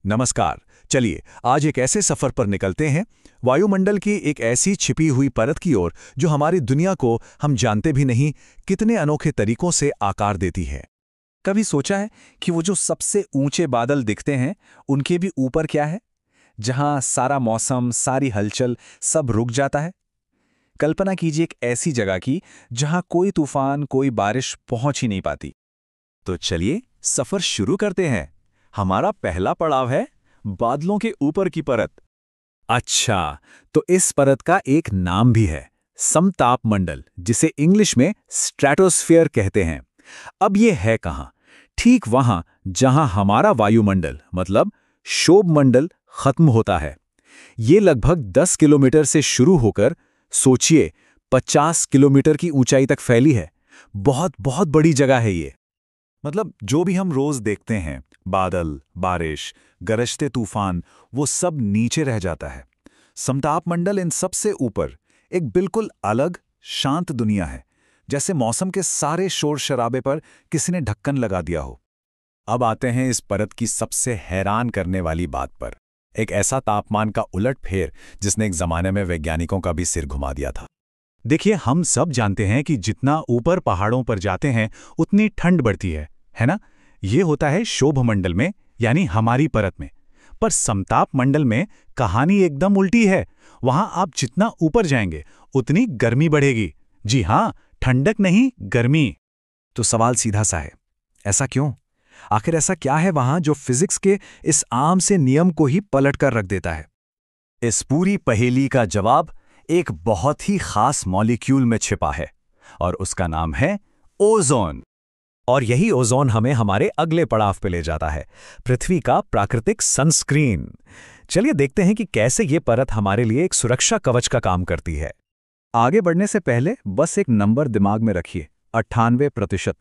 नमस्कार। चलिए आज एक ऐसे सफर पर निकलते हैं वायुमंडल की एक ऐसी छिपी हुई परत की ओर जो हमारी दुनिया को हम जानते भी नहीं कितने अनोखे तरीकों से आकार देती है। कभी सोचा है कि वो जो सबसे ऊंचे बादल दिखते हैं उनके भी ऊपर क्या है, जहां सारा मौसम, सारी हलचल सब रुक जाता है। कल्पना कीजिए एक ऐसी जगह की जहां कोई तूफान, कोई बारिश पहुंच ही नहीं पाती। तो चलिए सफर शुरू करते हैं। हमारा पहला पड़ाव है बादलों के ऊपर की परत। अच्छा, तो इस परत का एक नाम भी है, समताप मंडल, जिसे इंग्लिश में स्ट्रेटोस्फीयर कहते हैं। अब ये है कहाँ? ठीक वहां जहां हमारा वायुमंडल मतलब क्षोभमंडल खत्म होता है। ये लगभग 10 किलोमीटर से शुरू होकर सोचिए 50 किलोमीटर की ऊंचाई तक फैली है। बहुत बहुत बड़ी जगह है ये। मतलब जो भी हम रोज देखते हैं, बादल, बारिश, गरजते तूफान, वो सब नीचे रह जाता है। समताप मंडल इन सबसे ऊपर एक बिल्कुल अलग शांत दुनिया है, जैसे मौसम के सारे शोर शराबे पर किसी ने ढक्कन लगा दिया हो। अब आते हैं इस परत की सबसे हैरान करने वाली बात पर, एक ऐसा तापमान का उलटफेर जिसने एक जमाने में वैज्ञानिकों का भी सिर घुमा दिया था। देखिए, हम सब जानते हैं कि जितना ऊपर पहाड़ों पर जाते हैं उतनी ठंड बढ़ती है ना? ये होता है क्षोभमंडल में, यानी हमारी परत में। पर समताप मंडल में कहानी एकदम उल्टी है। वहां आप जितना ऊपर जाएंगे उतनी गर्मी बढ़ेगी। जी हां, ठंडक नहीं, गर्मी। तो सवाल सीधा सा है, ऐसा क्यों? आखिर ऐसा क्या है वहां जो फिजिक्स के इस आम से नियम को ही पलट कर रख देता है? इस पूरी पहेली का जवाब एक बहुत ही खास मॉलिक्यूल में छिपा है और उसका नाम है ओजोन। और यही ओजोन हमें हमारे अगले पड़ाव पे ले जाता है, पृथ्वी का प्राकृतिक सनस्क्रीन। चलिए देखते हैं कि कैसे ये परत हमारे लिए एक सुरक्षा कवच का काम करती है। आगे बढ़ने से पहले बस एक नंबर दिमाग में रखिए, 98%।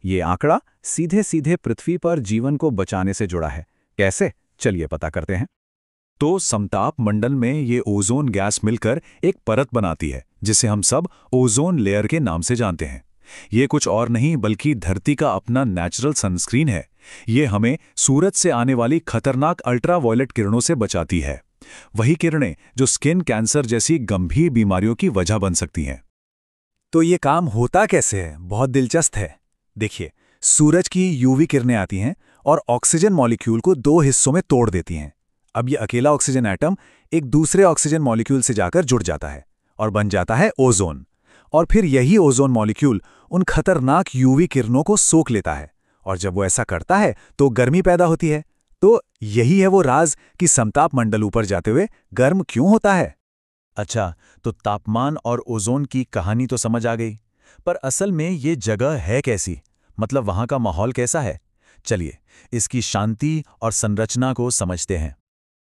ये आंकड़ा सीधे सीधे पृथ्वी पर जीवन को बचाने से जुड़ा है। कैसे? चलिए पता करते हैं। तो समताप मंडल में ये ओजोन गैस मिलकर एक परत बनाती है जिसे हम सब ओजोन लेयर के नाम से जानते हैं। ये कुछ और नहीं बल्कि धरती का अपना नेचुरल सनस्क्रीन है। ये हमें सूरज से आने वाली खतरनाक अल्ट्रावायलेट किरणों से बचाती है, वही किरणें जो स्किन कैंसर जैसी गंभीर बीमारियों की वजह बन सकती हैं। तो ये काम होता कैसे है? बहुत दिलचस्प है। देखिए, सूरज की यूवी किरणें आती हैं और ऑक्सीजन मॉलिक्यूल को दो हिस्सों में तोड़ देती हैं। अब ये अकेला ऑक्सीजन एटम एक दूसरे ऑक्सीजन मॉलिक्यूल से जाकर जुड़ जाता है और बन जाता है ओजोन। और फिर यही ओजोन मॉलिक्यूल उन खतरनाक यूवी किरणों को सोख लेता है, और जब वो ऐसा करता है तो गर्मी पैदा होती है। तो यही है वो राज कि समताप मंडल ऊपर जाते हुए गर्म क्यों होता है। अच्छा, तो तापमान और ओजोन की कहानी तो समझ आ गई, पर असल में ये जगह है कैसी? मतलब वहां का माहौल कैसा है? चलिए इसकी शांति और संरचना को समझते हैं।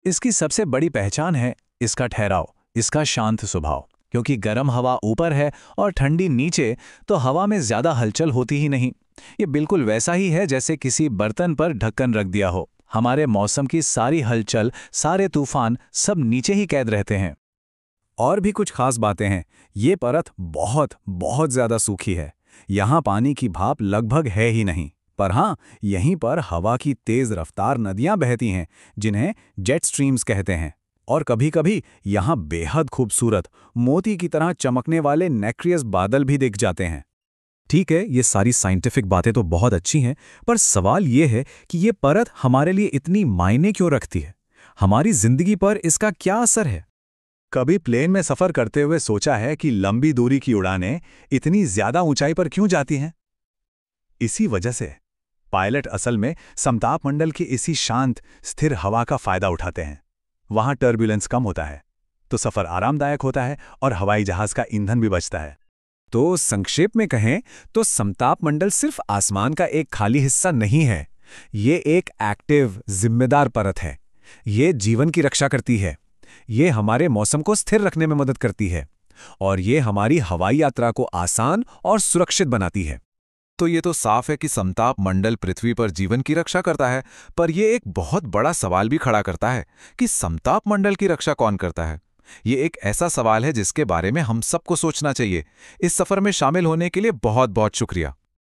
इसकी सबसे बड़ी पहचान है इसका ठहराव, इसका शांत स्वभाव। क्योंकि गर्म हवा ऊपर है और ठंडी नीचे, तो हवा में ज्यादा हलचल होती ही नहीं। ये बिल्कुल वैसा ही है जैसे किसी बर्तन पर ढक्कन रख दिया हो। हमारे मौसम की सारी हलचल, सारे तूफान सब नीचे ही कैद रहते हैं। और भी कुछ खास बातें हैं। ये परत बहुत बहुत ज्यादा सूखी है। यहाँ पानी की भाप लगभग है ही नहीं। पर हाँ, यहीं पर हवा की तेज रफ्तार नदियां बहती हैं, जिन्हें जेट स्ट्रीम्स कहते हैं। और कभी-कभी यहाँ बेहद खूबसूरत मोती की तरह चमकने वाले नेक्रियस बादल भी दिख जाते हैं। ठीक है, ये सारी साइंटिफिक बातें तो बहुत अच्छी हैं, पर सवाल ये है कि ये परत हमारे लिए इतनी मायने क्यों रखती है? हमारी जिंदगी पर इसका क्या असर है? कभी प्लेन में सफर करते हुए सोचा है कि लंबी दूरी की उड़ानें इतनी ज्यादा ऊंचाई पर क्यों जाती हैं? इसी वजह से पायलट असल में समताप मंडल की इसी शांत, स्थिर हवा का फायदा उठाते हैं। वहां टर्बुलेंस कम होता है, तो सफर आरामदायक होता है और हवाई जहाज का ईंधन भी बचता है। तो संक्षेप में कहें तो समताप मंडल सिर्फ आसमान का एक खाली हिस्सा नहीं है। ये एक एक्टिव, जिम्मेदार परत है। ये जीवन की रक्षा करती है। ये हमारे मौसम को स्थिर रखने में मदद करती है और ये हमारी हवाई यात्रा को आसान और सुरक्षित बनाती है। तो ये तो साफ है कि समताप मंडल पृथ्वी पर जीवन की रक्षा करता है, पर यह एक बहुत बड़ा सवाल भी खड़ा करता है कि समताप मंडल की रक्षा कौन करता है। ये एक ऐसा सवाल है जिसके बारे में हम सबको सोचना चाहिए। इस सफर में शामिल होने के लिए बहुत बहुत शुक्रिया।